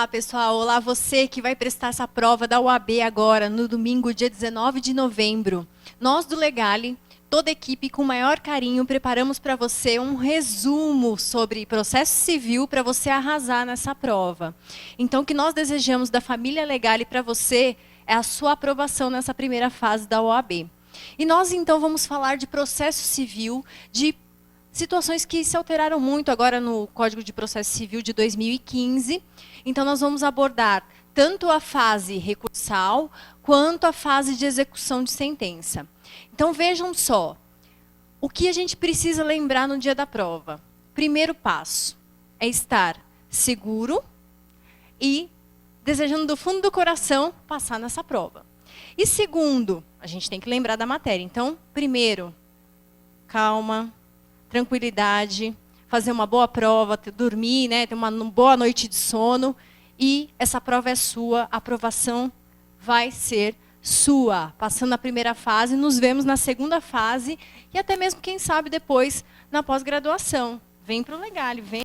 Olá, pessoal. Olá, você que vai prestar essa prova da UAB agora, no domingo, dia 19 de novembro. Nós do Legale, toda a equipe, com o maior carinho, preparamos para você um resumo sobre processo civil para você arrasar nessa prova. Então, o que nós desejamos da família Legale para você é a sua aprovação nessa primeira fase da OAB. E nós, então, vamos falar de processo civil, de situações que se alteraram muito agora no Código de Processo Civil de 2015. Então, nós vamos abordar tanto a fase recursal, quanto a fase de execução de sentença. Então, vejam só, o que a gente precisa lembrar no dia da prova. Primeiro passo é estar seguro e, desejando do fundo do coração, passar nessa prova. E segundo, a gente tem que lembrar da matéria. Então, primeiro, calma, tranquilidade, fazer uma boa prova, dormir, né, ter uma boa noite de sono. E essa prova é sua, a aprovação vai ser sua. Passando a primeira fase, nos vemos na segunda fase e até mesmo, quem sabe, depois na pós-graduação. Vem para o Legale, vem.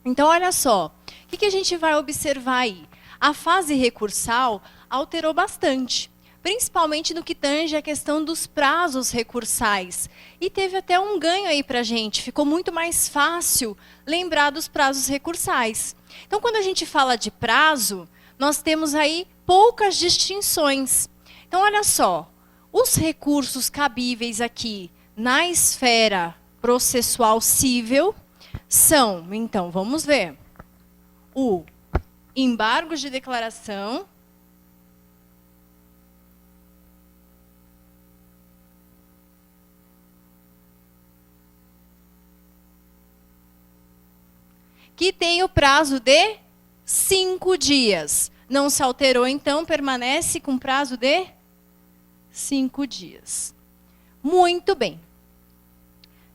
Então, olha só, o que a gente vai observar aí? A fase recursal alterou bastante, principalmente no que tange a questão dos prazos recursais. E teve até um ganho aí para a gente, ficou muito mais fácil lembrar dos prazos recursais. Então, quando a gente fala de prazo, nós temos aí poucas distinções. Então, olha só, os recursos cabíveis aqui na esfera processual civil são, então, vamos ver, o embargo de declaração, que tem o prazo de 5 dias. Não se alterou, então, permanece com prazo de 5 dias. Muito bem.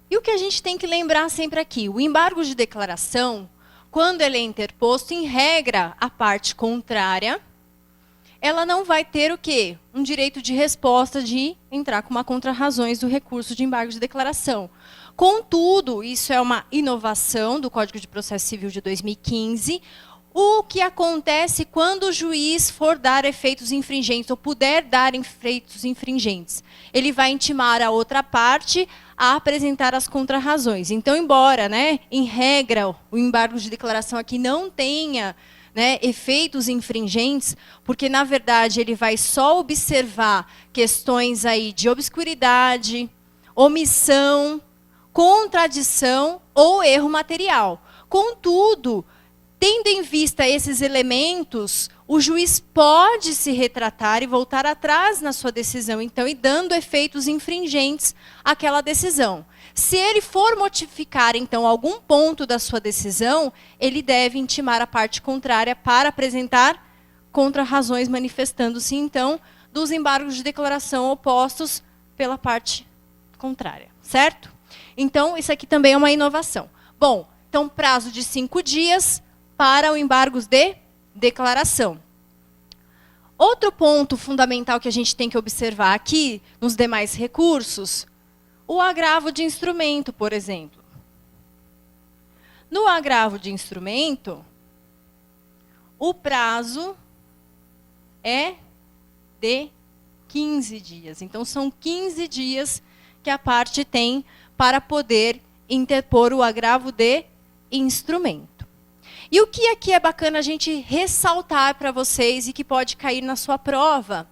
E o que a gente tem que lembrar sempre aqui? O embargo de declaração, quando ele é interposto, em regra, a parte contrária, ela não vai ter o quê? Um direito de resposta de entrar com uma contra-razões do recurso de embargo de declaração. Contudo, isso é uma inovação do Código de Processo Civil de 2015, o que acontece quando o juiz for dar efeitos infringentes, ou puder dar efeitos infringentes. Ele vai intimar a outra parte a apresentar as contrarrazões. Então, embora, né, em regra, o embargo de declaração aqui não tenha, né, efeitos infringentes, porque, na verdade, ele vai só observar questões aí de obscuridade, omissão, contradição ou erro material. Contudo, tendo em vista esses elementos, o juiz pode se retratar e voltar atrás na sua decisão, então, e dando efeitos infringentes àquela decisão. Se ele for modificar, então, algum ponto da sua decisão, ele deve intimar a parte contrária para apresentar contra-razões, manifestando-se, então, dos embargos de declaração opostos pela parte contrária, certo? Então, isso aqui também é uma inovação. Bom, então, prazo de 5 dias para o embargo de declaração. Outro ponto fundamental que a gente tem que observar aqui, nos demais recursos, o agravo de instrumento, por exemplo. No agravo de instrumento, o prazo é de 15 dias. Então, são 15 dias que a parte tem para poder interpor o agravo de instrumento. E o que aqui é bacana a gente ressaltar para vocês e que pode cair na sua prova?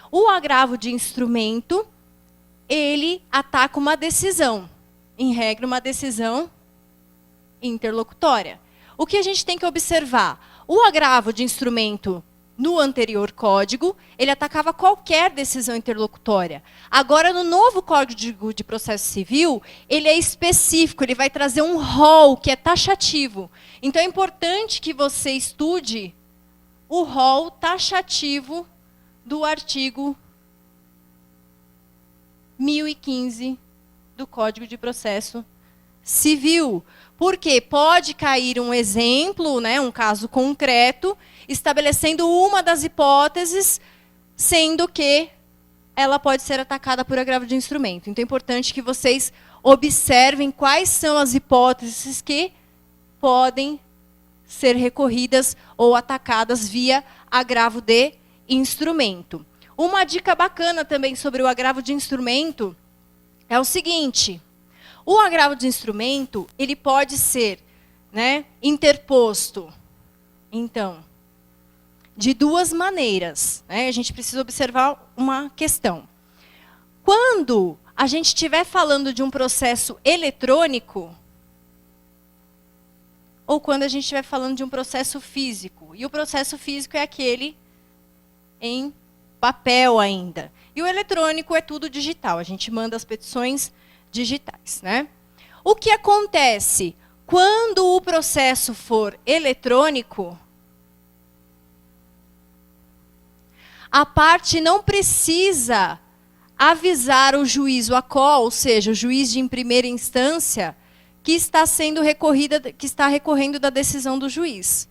O agravo de instrumento, ele ataca uma decisão. Em regra, uma decisão interlocutória. O que a gente tem que observar? O agravo de instrumento no anterior código, ele atacava qualquer decisão interlocutória. Agora, no novo Código de Processo Civil, ele é específico, ele vai trazer um rol que é taxativo. Então, é importante que você estude o rol taxativo do artigo 1015 do Código de Processo Civil. Porque pode cair um exemplo, né, um caso concreto, estabelecendo uma das hipóteses, sendo que ela pode ser atacada por agravo de instrumento. Então, é importante que vocês observem quais são as hipóteses que podem ser recorridas ou atacadas via agravo de instrumento. Uma dica bacana também sobre o agravo de instrumento é o seguinte: o agravo de instrumento, ele pode ser, né, interposto, então, de duas maneiras, né? A gente precisa observar uma questão. Quando a gente estiver falando de um processo eletrônico, ou quando a gente estiver falando de um processo físico. E o processo físico é aquele em papel ainda. E o eletrônico é tudo digital, a gente manda as petições digitais, né? O que acontece quando o processo for eletrônico? A parte não precisa avisar o juiz, o ACOL, ou seja, o juiz de primeira instância, que está sendo recorrida, que está recorrendo da decisão do juiz.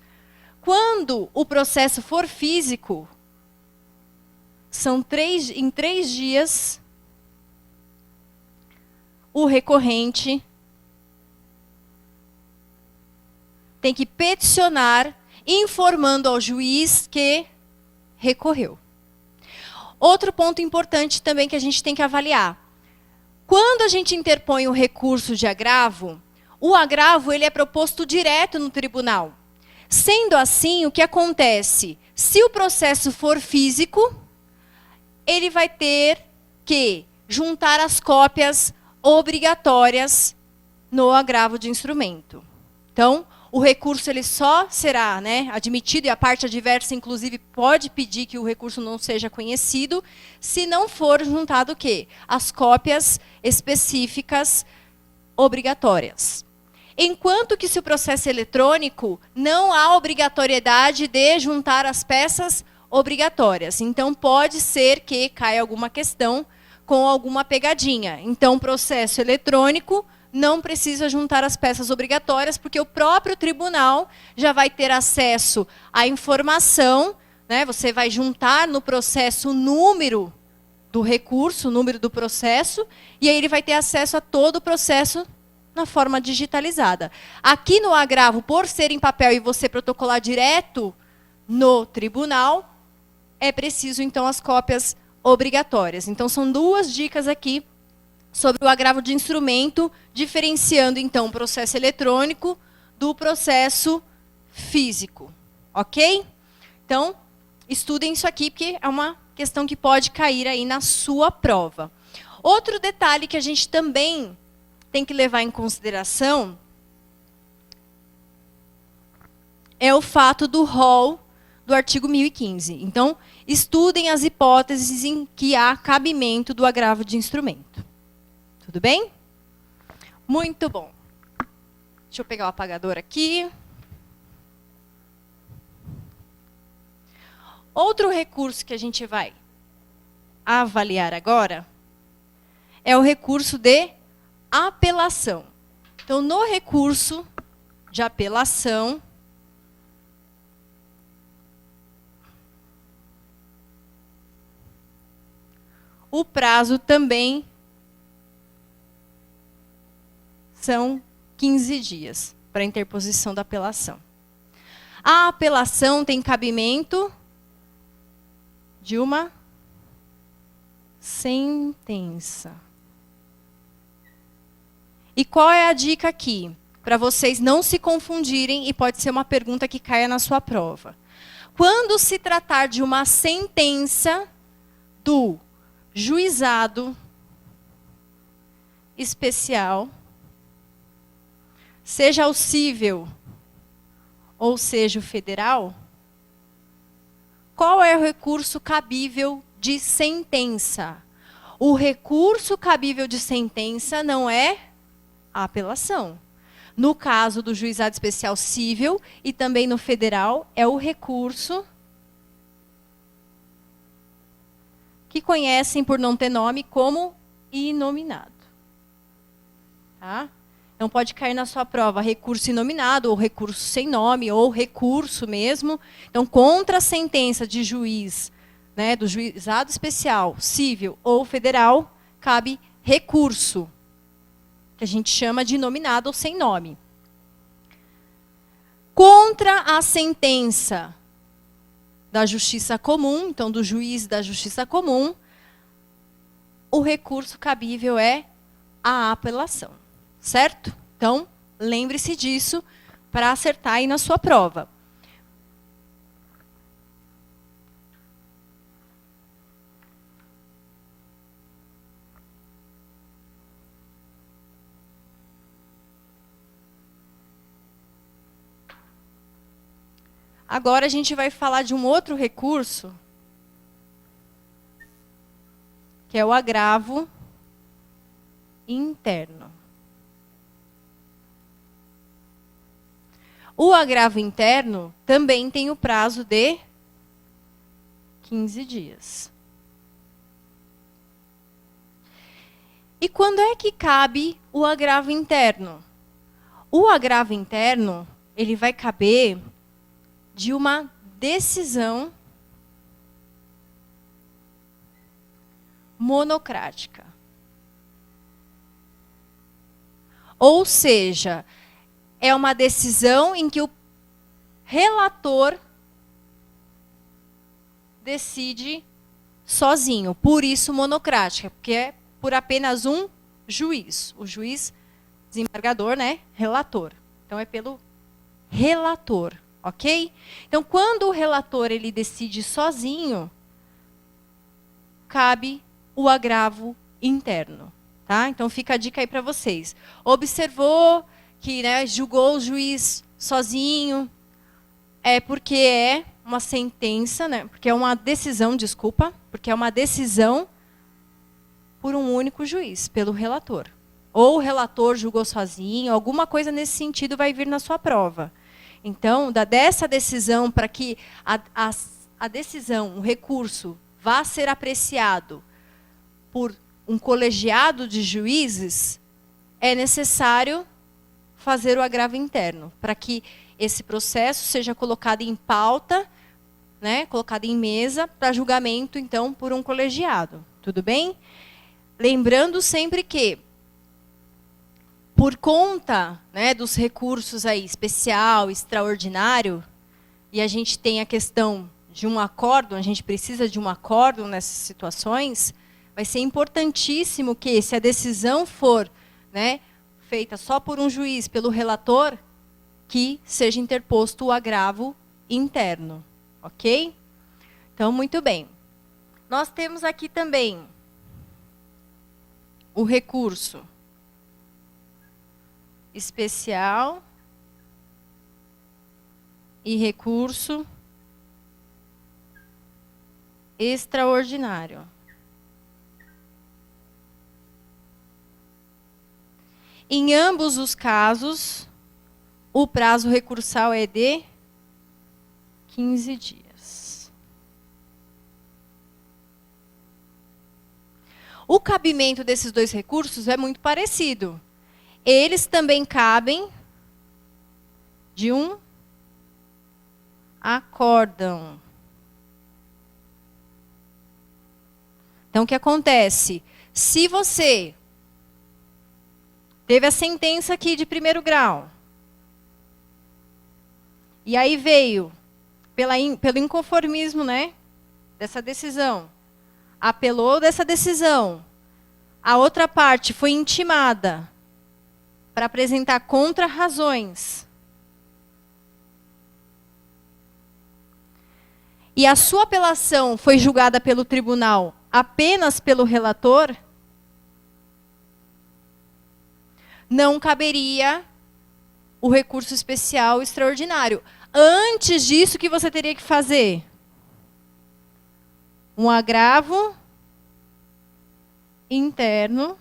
Quando o processo for físico, em 3 dias, o recorrente tem que peticionar, informando ao juiz que recorreu. Outro ponto importante também que a gente tem que avaliar. Quando a gente interpõe o recurso de agravo, o agravo ele é proposto direto no tribunal. Sendo assim, o que acontece? Se o processo for físico, ele vai ter que juntar as cópias obrigatórias no agravo de instrumento. Então, o recurso ele só será, né, admitido, e a parte adversa, inclusive, pode pedir que o recurso não seja conhecido, se não for juntado o quê? As cópias específicas obrigatórias. Enquanto que, se o processo é eletrônico, não há obrigatoriedade de juntar as peças obrigatórias. Então, pode ser que caia alguma questão com alguma pegadinha. Então, processo eletrônico não precisa juntar as peças obrigatórias, porque o próprio tribunal já vai ter acesso à informação, né? Você vai juntar no processo o número do recurso, o número do processo, e aí ele vai ter acesso a todo o processo na forma digitalizada. Aqui no agravo, por ser em papel e você protocolar direto no tribunal, é preciso, então, as cópias obrigatórias. Então, são 2 dicas aqui sobre o agravo de instrumento, diferenciando, então, o processo eletrônico do processo físico. Ok? Então, estudem isso aqui, porque é uma questão que pode cair aí na sua prova. Outro detalhe que a gente também tem que levar em consideração é o fato do rol do artigo 1015. Então, estudem as hipóteses em que há cabimento do agravo de instrumento. Tudo bem? Muito bom. Deixa eu pegar o apagador aqui. Outro recurso que a gente vai avaliar agora é o recurso de apelação. Então, no recurso de apelação, o prazo também são 15 dias para a interposição da apelação. A apelação tem cabimento de uma sentença. E qual é a dica aqui? Para vocês não se confundirem, e pode ser uma pergunta que caia na sua prova. Quando se tratar de uma sentença do juizado especial, seja o cível ou seja o federal, qual é o recurso cabível de sentença? O recurso cabível de sentença não é a apelação. No caso do juizado especial cível e também no federal, é o recurso que conhecem por não ter nome como inominado. Tá? Então, pode cair na sua prova recurso inominado, ou recurso sem nome, ou recurso mesmo. Então, contra a sentença de juiz, né, do juizado especial, cível ou federal, cabe recurso, que a gente chama de inominado ou sem nome. contra a sentença da justiça comum, então do juiz da justiça comum, o recurso cabível é a apelação, certo? Então, lembre-se disso para acertar aí na sua prova. Agora a gente vai falar de um outro recurso, que é o agravo interno. O agravo interno também tem o prazo de 15 dias. E quando é que cabe o agravo interno? O agravo interno, ele vai caber de uma decisão monocrática. Ou seja, é uma decisão em que o relator decide sozinho, por isso monocrática, porque é por apenas um juiz. O juiz desembargador, né? Relator. Então é pelo relator, ok? Então quando o relator ele decide sozinho, cabe o agravo interno, tá? Então fica a dica aí para vocês. Observou que, né, julgou o juiz sozinho, é porque é uma sentença, né? Porque é uma decisão, desculpa, porque é uma decisão por um único juiz, pelo relator. Ou o relator julgou sozinho, alguma coisa nesse sentido vai vir na sua prova. Então, dessa decisão, para que a decisão, o recurso, vá ser apreciado por um colegiado de juízes, é necessário fazer o agravo interno, para que esse processo seja colocado em pauta, né, colocado em mesa, para julgamento, então, por um colegiado. Tudo bem? Lembrando sempre que, por conta, né, dos recursos aí, especial, extraordinário, e a gente tem a questão de um acórdão, a gente precisa de um acórdão nessas situações, vai ser importantíssimo que, se a decisão for, né, feita só por um juiz, pelo relator, que seja interposto o agravo interno, ok? Então, muito bem. Nós temos aqui também o recurso especial e recurso extraordinário. Em ambos os casos, o prazo recursal é de 15 dias. O cabimento desses dois recursos é muito parecido. Eles também cabem de um acórdão. Então, o que acontece? Se você teve a sentença aqui de 1º grau, e aí veio, pelo inconformismo, né, dessa decisão, apelou dessa decisão, a outra parte foi intimada para apresentar contra-razões, e a sua apelação foi julgada pelo tribunal apenas pelo relator, não caberia o recurso especial extraordinário. Antes disso, o que você teria que fazer? Um agravo interno.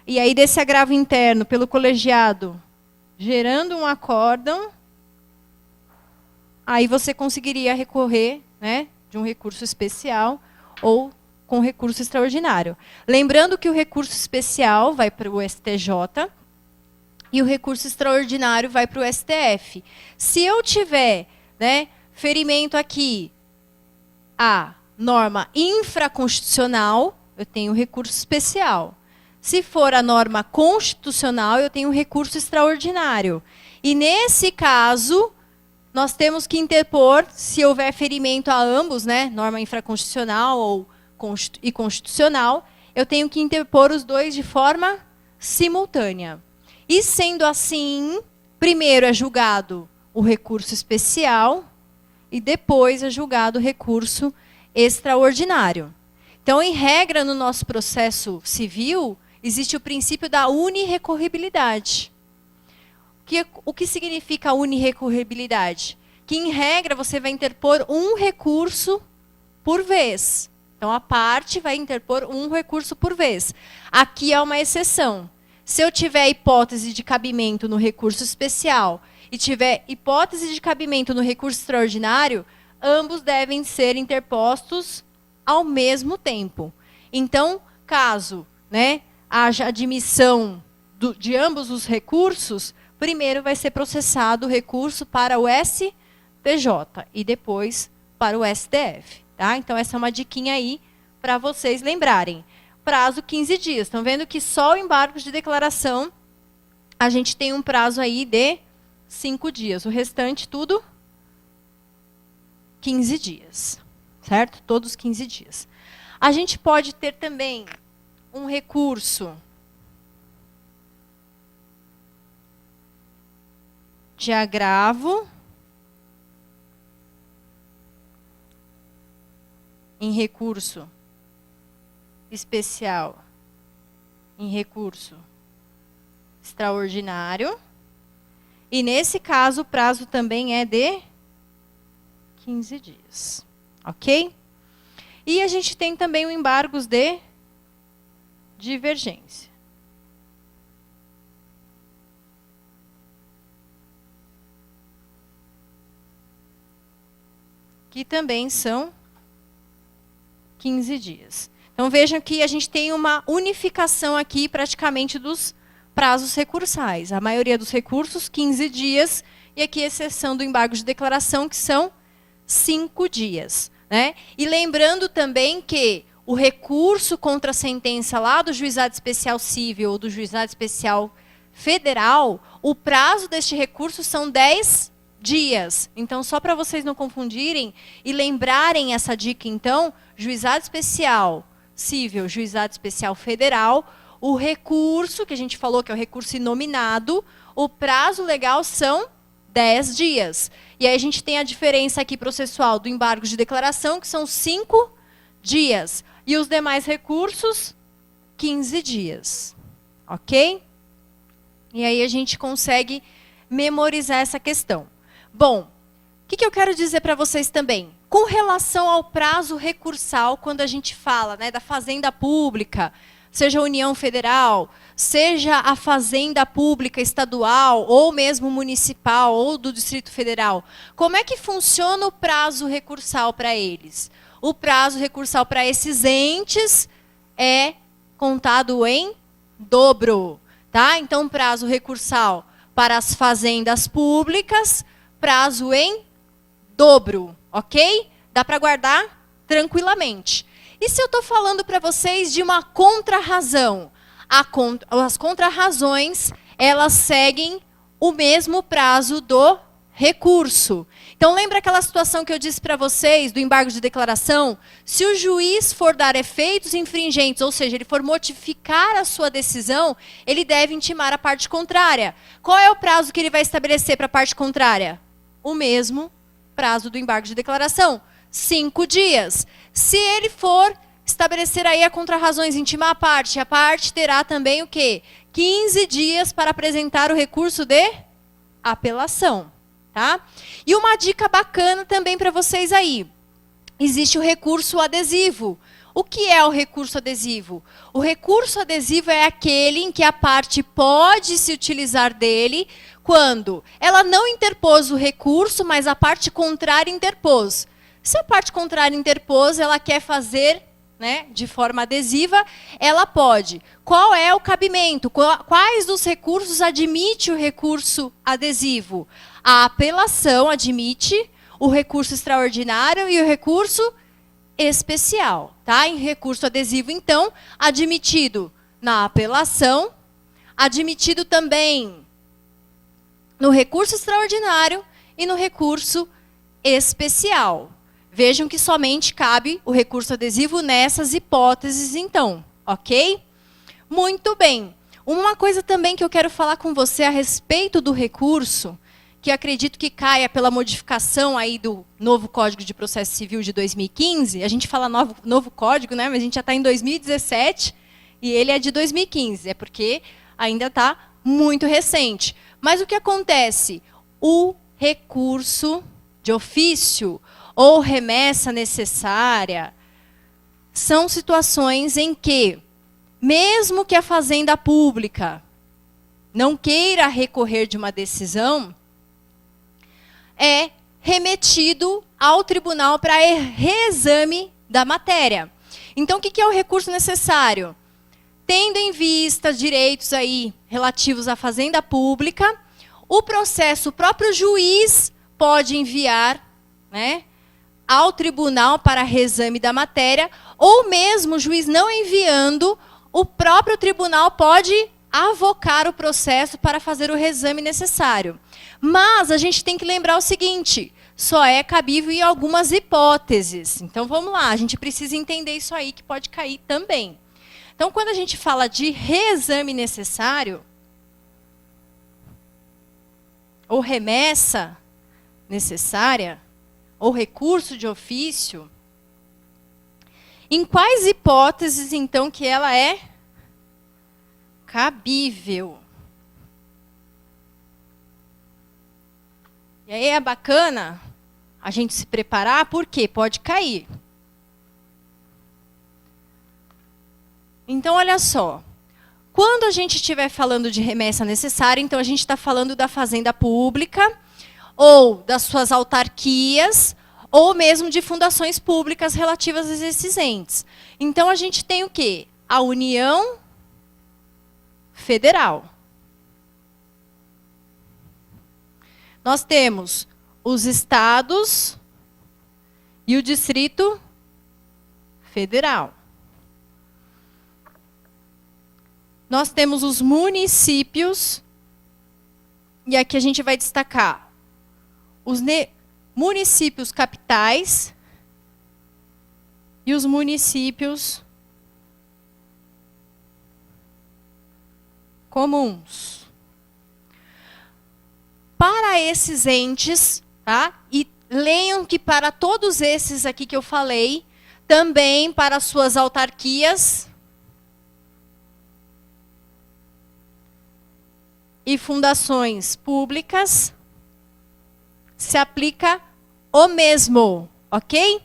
E aí, desse agravo interno, pelo colegiado, gerando um acórdão, aí você conseguiria recorrer, né, de um recurso especial ou com recurso extraordinário. Lembrando que o recurso especial vai para o STJ e o recurso extraordinário vai para o STF. Se eu tiver, né, ferimento aqui a norma infraconstitucional, eu tenho recurso especial. Se for a norma constitucional, eu tenho recurso extraordinário. E nesse caso, nós temos que interpor, se houver ferimento a ambos, né, norma infraconstitucional ou e constitucional, eu tenho que interpor os dois de forma simultânea. E sendo assim, primeiro é julgado o recurso especial e depois é julgado o recurso extraordinário. Então, em regra, no nosso processo civil, existe o princípio da unirrecorribilidade. O que significa unirrecorribilidade? Que, em regra, você vai interpor um recurso por vez. Então, a parte vai interpor um recurso por vez. Aqui é uma exceção. Se eu tiver hipótese de cabimento no recurso especial e tiver hipótese de cabimento no recurso extraordinário, ambos devem ser interpostos ao mesmo tempo. Então, caso, né, haja admissão de ambos os recursos, primeiro vai ser processado o recurso para o STJ e depois para o STF. Tá? Então, essa é uma diquinha aí para vocês lembrarem. Prazo 15 dias. Estão vendo que só o embargo de declaração, a gente tem um prazo aí de 5 dias. O restante, tudo 15 dias. Certo? Todos 15 dias. A gente pode ter também um recurso de agravo em recurso especial, em recurso extraordinário. E, nesse caso, o prazo também é de 15 dias. Ok? E a gente tem também o embargos de divergência. Que também são 15 dias. Então, vejam que a gente tem uma unificação aqui, praticamente, dos prazos recursais. A maioria dos recursos, 15 dias, e aqui, exceção do embargo de declaração, que são 5 dias. Né? E lembrando também que o recurso contra a sentença lá do Juizado Especial Civil ou do Juizado Especial Federal, o prazo deste recurso são 10 dias. Então, só para vocês não confundirem e lembrarem essa dica, então, Juizado Especial Civil, Juizado Especial Federal, o recurso, que a gente falou que é o recurso inominado, o prazo legal são 10 dias. E aí a gente tem a diferença aqui processual do embargo de declaração, que são 5 dias. E os demais recursos, 15 dias. Ok? E aí a gente consegue memorizar essa questão. Bom, o que eu quero dizer para vocês também? Com relação ao prazo recursal, quando a gente fala, né, da Fazenda Pública, seja a União Federal, seja a Fazenda Pública Estadual, ou mesmo municipal, ou do Distrito Federal, como é que funciona o prazo recursal para eles? O prazo recursal para esses entes é contado em dobro. Tá? Então, prazo recursal para as fazendas públicas, prazo em dobro, ok? Dá para guardar tranquilamente. E se eu estou falando para vocês de uma contrarrazão? As contrarrazões, elas seguem o mesmo prazo do recurso. Então, lembra aquela situação que eu disse para vocês, do embargo de declaração? Se o juiz for dar efeitos infringentes, ou seja, ele for modificar a sua decisão, ele deve intimar a parte contrária. Qual é o prazo que ele vai estabelecer para a parte contrária? O mesmo prazo do embargo de declaração, 5 dias. Se ele for estabelecer aí a contrarrazões, intimar a parte terá também o quê? 15 dias para apresentar o recurso de apelação. Tá? E uma dica bacana também para vocês aí. Existe o recurso adesivo. O que é o recurso adesivo? O recurso adesivo é aquele em que a parte pode se utilizar dele quando ela não interpôs o recurso, mas a parte contrária interpôs. Se a parte contrária interpôs, ela quer fazer, né, de forma adesiva, ela pode. Qual é o cabimento? Quais dos recursos admite o recurso adesivo? A apelação admite, o recurso extraordinário e o recurso especial. Tá? Em recurso adesivo, então, admitido na apelação, admitido também no recurso extraordinário e no recurso especial. Vejam que somente cabe o recurso adesivo nessas hipóteses, então, ok? Muito bem. Uma coisa também que eu quero falar com você a respeito do recurso, que acredito que caia pela modificação aí do novo Código de Processo Civil de 2015. A gente fala novo código, né? Mas a gente já está em 2017 e ele é de 2015. É porque ainda está muito recente. Mas o que acontece? O recurso de ofício ou remessa necessária são situações em que, mesmo que a Fazenda Pública não queira recorrer de uma decisão, é remetido ao tribunal para reexame da matéria. Então, o que é o recurso necessário? Tendo em vista direitos aí relativos à Fazenda Pública, o processo, o próprio juiz pode enviar, né, ao tribunal para reexame da matéria, ou mesmo o juiz não enviando, o próprio tribunal pode avocar o processo para fazer o reexame necessário. Mas a gente tem que lembrar o seguinte, só é cabível em algumas hipóteses. Então vamos lá, a gente precisa entender isso aí que pode cair também. Então quando a gente fala de reexame necessário, ou remessa necessária, ou recurso de ofício, em quais hipóteses, então, que ela é cabível? E aí é bacana a gente se preparar, porque pode cair. Então, olha só. Quando a gente estiver falando de remessa necessária, então a gente está falando da Fazenda Pública, ou das suas autarquias, ou mesmo de fundações públicas relativas a esses entes. Então, a gente tem o quê? A União Federal. Nós temos os estados e o Distrito Federal. Nós temos os municípios, e aqui a gente vai destacar os municípios capitais e os municípios comuns. Para esses entes, tá? E leiam que para todos esses aqui que eu falei, também para as suas autarquias e fundações públicas, se aplica o mesmo, ok?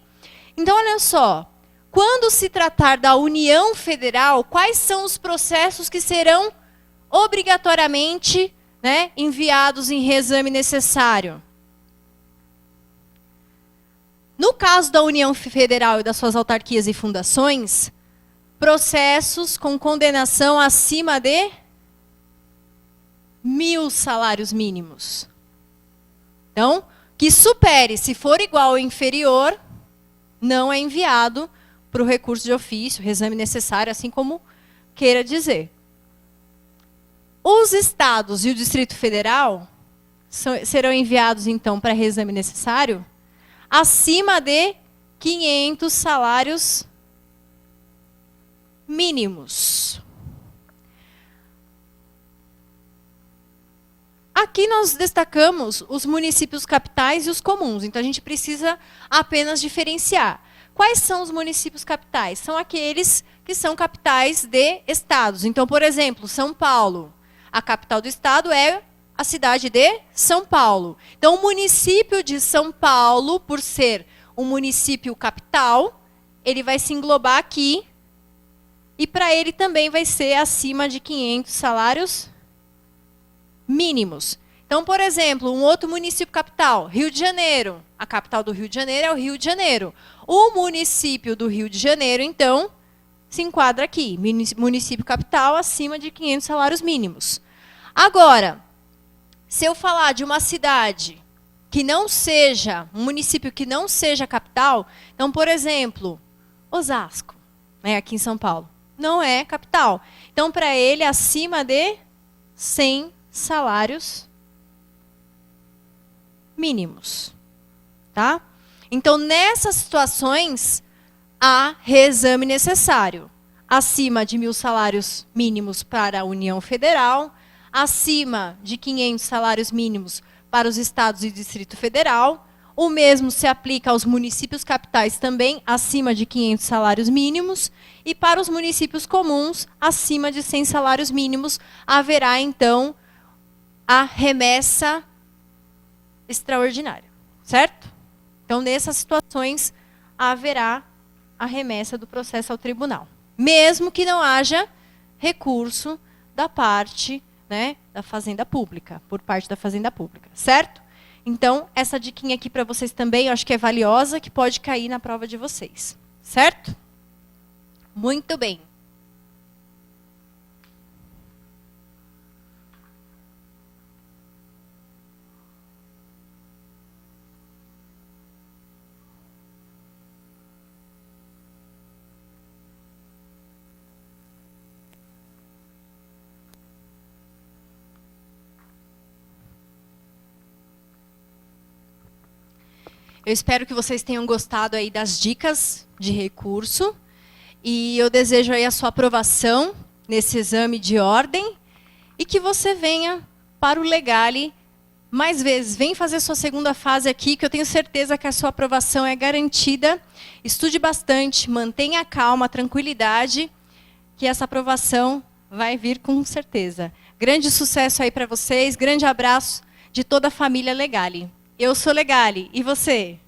Então, olha só, quando se tratar da União Federal, quais são os processos que serão obrigatoriamente, né, enviados em reexame necessário? No caso da União Federal e das suas autarquias e fundações, processos com condenação acima de 1.000 salários mínimos. Então, que supere, se for igual ou inferior, não é enviado para o recurso de ofício, reexame necessário, assim como queira dizer. Os estados e o Distrito Federal serão enviados, então, para reexame necessário acima de 500 salários mínimos. Aqui nós destacamos os municípios capitais e os comuns, então a gente precisa apenas diferenciar. Quais são os municípios capitais? São aqueles que são capitais de estados. Então, por exemplo, São Paulo. A capital do estado é a cidade de São Paulo. Então, o município de São Paulo, por ser um município capital, ele vai se englobar aqui. E para ele também vai ser acima de 500 salários mínimos. Então, por exemplo, um outro município capital, Rio de Janeiro. A capital do Rio de Janeiro é o Rio de Janeiro. O município do Rio de Janeiro, então, se enquadra aqui. Município capital acima de 500 salários mínimos. Agora, se eu falar de uma cidade que não seja, um município que não seja capital, então, por exemplo, Osasco, né, aqui em São Paulo. não é capital. Então, para ele, acima de 100 salários mínimos. Tá? Então, nessas situações, há reexame necessário. Acima de 1.000 salários mínimos para a União Federal, acima de 500 salários mínimos para os estados e Distrito Federal. O mesmo se aplica aos municípios capitais também, acima de 500 salários mínimos. E para os municípios comuns, acima de 100 salários mínimos, haverá, então, a remessa extraordinária. Certo? Então, nessas situações, haverá a remessa do processo ao tribunal. Mesmo que não haja recurso da parte, né, da Fazenda Pública, por parte da Fazenda Pública. Certo? Então, essa diquinha aqui para vocês também, eu acho que é valiosa, que pode cair na prova de vocês. Certo? Muito bem. Eu espero que vocês tenham gostado aí das dicas de recurso. E eu desejo aí a sua aprovação nesse exame de ordem. E que você venha para o Legale mais vezes. Vem fazer sua segunda fase aqui, que eu tenho certeza que a sua aprovação é garantida. Estude bastante, mantenha a calma, a tranquilidade, que essa aprovação vai vir com certeza. Grande sucesso aí para vocês, grande abraço de toda a família Legale. Eu sou Legale, e você?